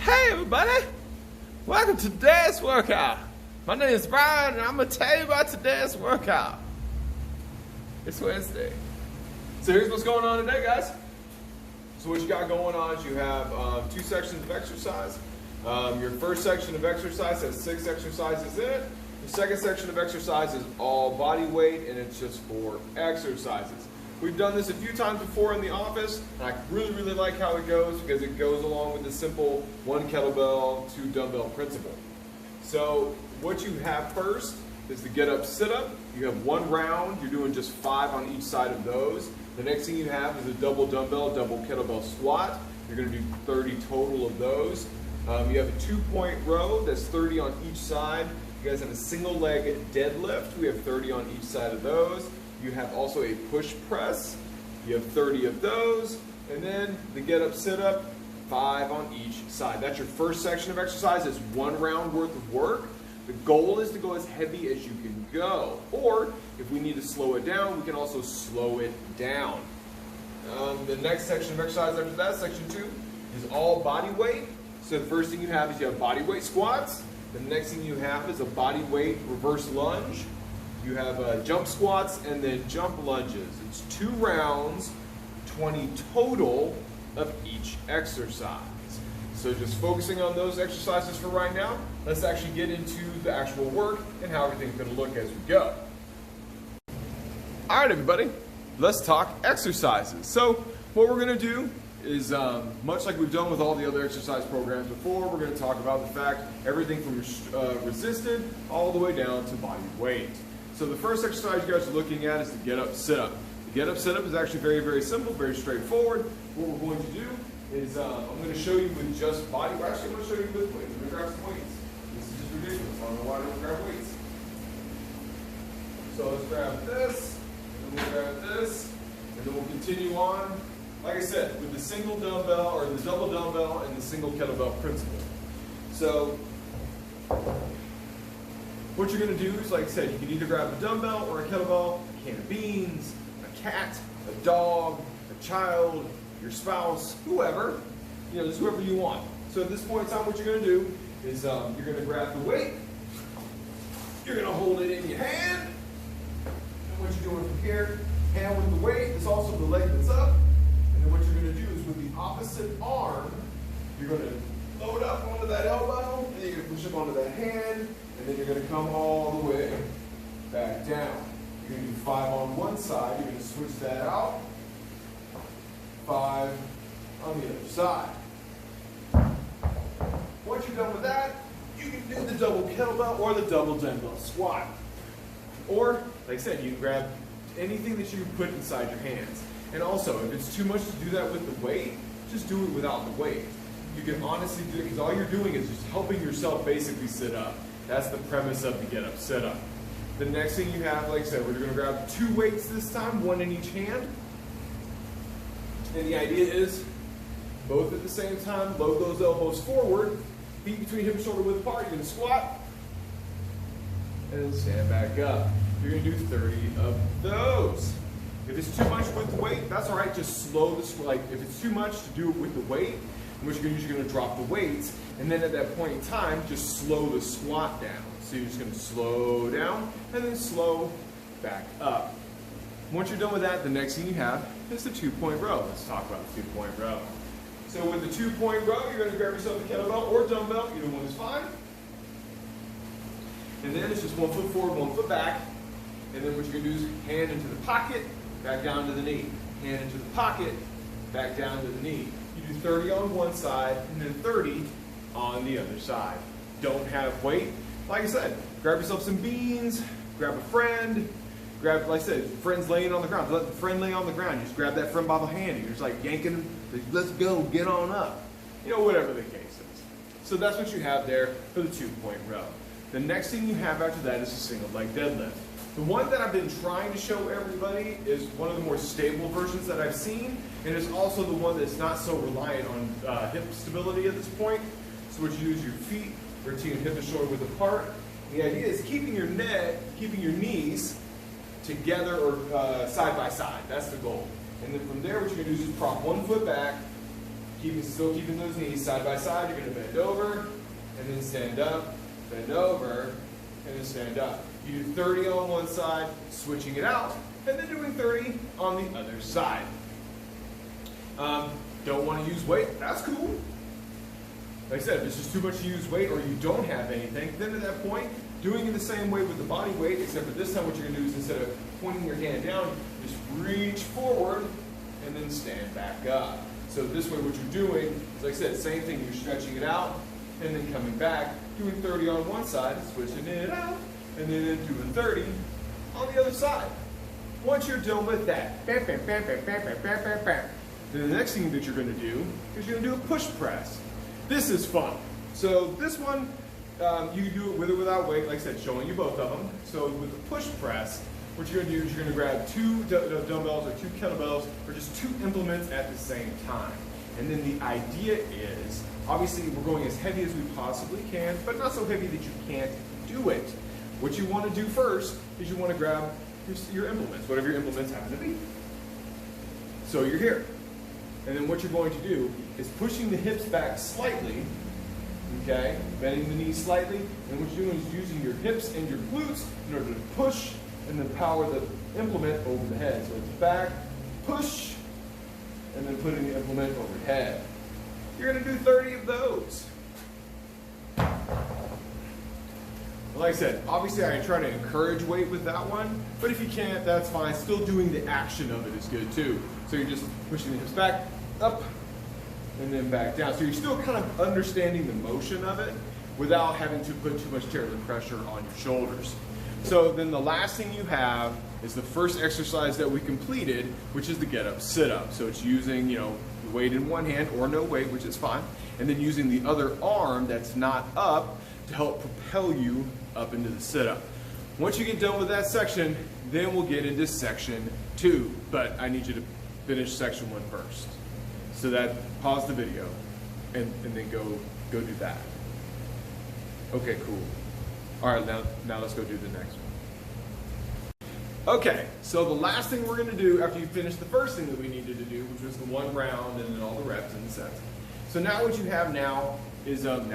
Hey everybody, welcome to today's workout. My name is Brian and I'm going to tell you about today's workout. It's Wednesday. So here's what's going on today, guys. So what you got going on is you have two sections of exercise. Your first section of exercise has 6 exercises in it. The second section of exercise is all body weight and it's just 4 exercises. We've done this a few times before in the office, and I really like how it goes because it goes along with the simple 1 kettlebell, 2 dumbbell principle. So what you have first is the get up, sit up. You have 1 round, you're doing just 5 on each side of those. The next thing you have is a double dumbbell, double kettlebell squat. You're gonna do 30 total of those. You have a 2-point row, that's 30 on each side. You guys have a single leg deadlift. We have 30 on each side of those. You have also a push press. You have 30 of those. And then the get up, sit up, 5 on each side. That's your first section of exercise. It's 1 round worth of work. The goal is to go as heavy as you can go. Or if we need to slow it down, we can also slow it down. The next section of exercise after that, section 2, is all body weight. So the first thing you have is you have bodyweight squats. The next thing you have is a bodyweight reverse lunge. You have jump squats and then jump lunges. It's 2 rounds, 20 total of each exercise. So just focusing on those exercises for right now, let's actually get into the actual work and how everything's gonna look as we go. All right, everybody, let's talk exercises. So what we're gonna do is, much like we've done with all the other exercise programs before, we're gonna talk about the fact everything from resisted all the way down to body weight. So the first exercise you guys are looking at is the get up, sit up. The get up, sit up is actually very simple, very straightforward. What we're going to do is, I'm going to show you with just body. Well, actually, I'm going to show you with weights. I'm going to grab some weights. This is just ridiculous. I don't know why I don't grab weights. So let's grab this, and then we'll grab this, and then we'll continue on. Like I said, with the single dumbbell or the double dumbbell and the single kettlebell principle. So what you're going to do is, like I said, you can either grab a dumbbell or a kettlebell, a can of beans, a cat, a dog, a child, your spouse, whoever, just whoever you want. So at this point in time, what you're going to do is you're going to grab the weight, you're going to hold it in your hand, and what you're doing from here, hand with the weight is also the leg that's up, and then what you're going to do is with the opposite arm, you're going to load up onto that elbow, and then you're going to push up onto that hand, and then you're going to come all the way back down. You're going to do 5 on one side. You're going to switch that out. 5 on the other side. Once you're done with that, you can do the double kettlebell or the double dumbbell squat. Or, like I said, you can grab anything that you can put inside your hands. And also, if it's too much to do that with the weight, just do it without the weight. You can honestly do it because all you're doing is just helping yourself basically sit up. That's the premise of the get up, sit up. The next thing you have, like I said, we're going to grab 2 weights this time, 1 in each hand. And the idea is, both at the same time, load those elbows forward, feet between hip and shoulder width apart. You're going to squat, and then stand back up. You're going to do 30 of those. If it's too much with the weight, that's all right. Just slow the squat. Like if it's too much to do it with the weight, what you're going to do is you're going to drop the weights, and then at that point in time, just slow the squat down. So you're just going to slow down and then slow back up. Once you're done with that, the next thing you have is the 2-point row. Let's talk about the 2-point row. So with the 2-point row, you're going to grab yourself a kettlebell or dumbbell. Either one is fine. And then it's just 1 foot forward, 1 foot back. And then what you're going to do is hand into the pocket, back down to the knee. Hand into the pocket, back down to the knee. You do 30 on one side and then 30 on the other side. Don't have weight. Like I said, grab yourself some beans, grab a friend, grab, like I said, friend's laying on the ground. Let the friend lay on the ground. You just grab that friend by the hand. You're just like yanking him, let's go, get on up. Whatever the case is. So that's what you have there for the 2-point row. The next thing you have after that is a single leg deadlift. The one that I've been trying to show everybody is one of the more stable versions that I've seen, and it's also the one that's not so reliant on hip stability at this point. So what you do is your feet are hip and shoulder width apart. The idea is keeping your knees together or side by side. That's the goal. And then from there, what you're going to do is just prop 1 foot back, Still keeping those knees side by side. You're going to bend over and then stand up, bend over, and then stand up. You do 30 on one side, switching it out, and then doing 30 on the other side. Don't want to use weight? That's cool. Like I said, if it's just too much to use weight or you don't have anything, then at that point, doing it the same way with the body weight, except for this time what you're going to do is instead of pointing your hand down, just reach forward and then stand back up. So this way what you're doing is, like I said, same thing, you're stretching it out and then coming back, doing 30 on one side, switching it out, and then doing 30 on the other side. Once you're done with that, then the next thing that you're going to do is you're going to do a push press. This is fun. So this one, you can do it with or without weight, like I said, showing you both of them. So with the push press, what you're going to do is you're going to grab two dumbbells or two kettlebells or just two implements at the same time. And then the idea is, obviously we're going as heavy as we possibly can, but not so heavy that you can't do it. What you want to do first is you want to grab your implements, whatever your implements happen to be. So you're here. And then what you're going to do is pushing the hips back slightly, okay, bending the knees slightly, and what you're doing is using your hips and your glutes in order to push and then power the implement over the head. So it's back, push, and then putting the implement overhead. You're going to do 30 of those. Like I said, obviously I try to encourage weight with that one, but if you can't, that's fine. Still doing the action of it is good too. So you're just pushing the hips back, up, and then back down. So you're still kind of understanding the motion of it without having to put too much terrible pressure on your shoulders. So then the last thing you have is the first exercise that we completed, which is the get up, sit up. So it's using, the weight in one hand or no weight, which is fine, and then using the other arm that's not up to help propel you up into the sit up. Once you get done with that section, then we'll get into section 2, but I need you to finish section 1 first. So that, pause the video and then go do that. Okay, cool. All right, now let's go do the next one. Okay, so the last thing we're gonna do after you finish the first thing that we needed to do, which was the 1 round and then all the reps and the sets. So now what you have now is, anyway.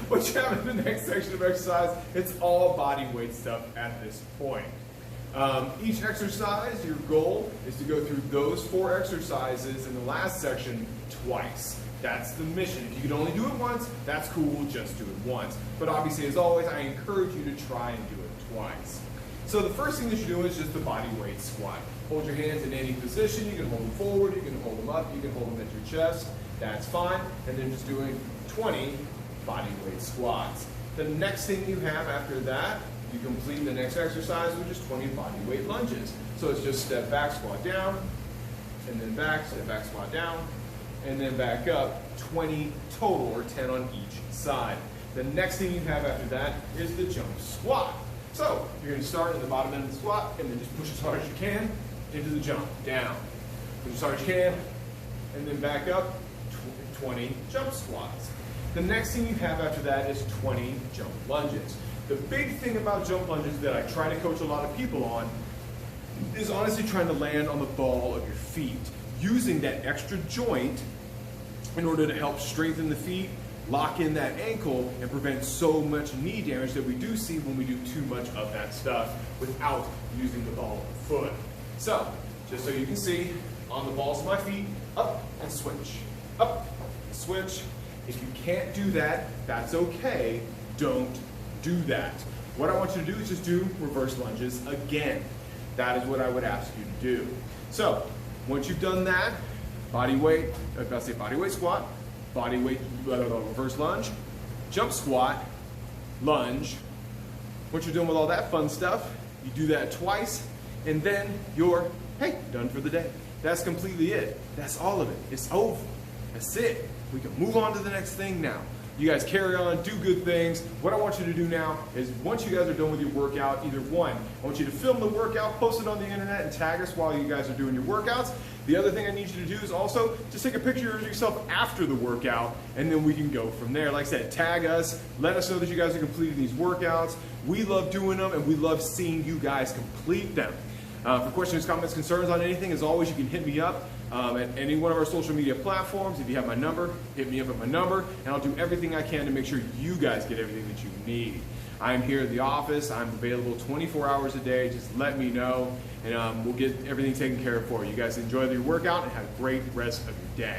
What you have in the next section of exercise, it's all body weight stuff at this point. Each exercise, your goal is to go through those 4 exercises in the last section twice. That's the mission. If you can only do it once, that's cool, just do it once. But obviously, as always, I encourage you to try and do it twice. So the first thing that you do is just the body weight squat. Hold your hands in any position. You can hold them forward, you can hold them up, you can hold them at your chest. That's fine. And then just doing 20 body weight squats. The next thing you have after that, you complete the next exercise, which is 20 body weight lunges. So it's just step back, squat down, and then back, step back, squat down, and then back up, 20 total, or 10 on each side. The next thing you have after that is the jump squat. So you're going to start in the bottom end of the squat, and then just push as hard as you can into the jump, down. Push as hard as you can, and then back up, 20 jump squats. The next thing you have after that is 20 jump lunges. The big thing about jump lunges that I try to coach a lot of people on is honestly trying to land on the ball of your feet, using that extra joint in order to help strengthen the feet, lock in that ankle, and prevent so much knee damage that we do see when we do too much of that stuff without using the ball of the foot. So, just so you can see, on the balls of my feet, up and switch, up and switch. If you can't do that, that's okay. Don't do that. What I want you to do is just do reverse lunges again. That is what I would ask you to do. So, once you've done that, body weight squat, body weight reverse lunge, jump squat, lunge. Once you're done with all that fun stuff, you do that twice, and then you're, hey, done for the day. That's completely it. That's all of it. It's over. That's it. We can move on to the next thing now. You guys carry on, do good things. What I want you to do now is once you guys are done with your workout, either one, I want you to film the workout, post it on the internet, and tag us while you guys are doing your workouts. The other thing I need you to do is also just take a picture of yourself after the workout, and then we can go from there. Like I said, tag us, let us know that you guys are completing these workouts. We love doing them, and we love seeing you guys complete them. For questions, comments, concerns on anything, as always, you can hit me up at any one of our social media platforms. If you have my number, hit me up at my number, and I'll do everything I can to make sure you guys get everything that you need. I'm here at the office. I'm available 24 hours a day. Just let me know, and we'll get everything taken care of for you. You guys enjoy your workout and have a great rest of your day.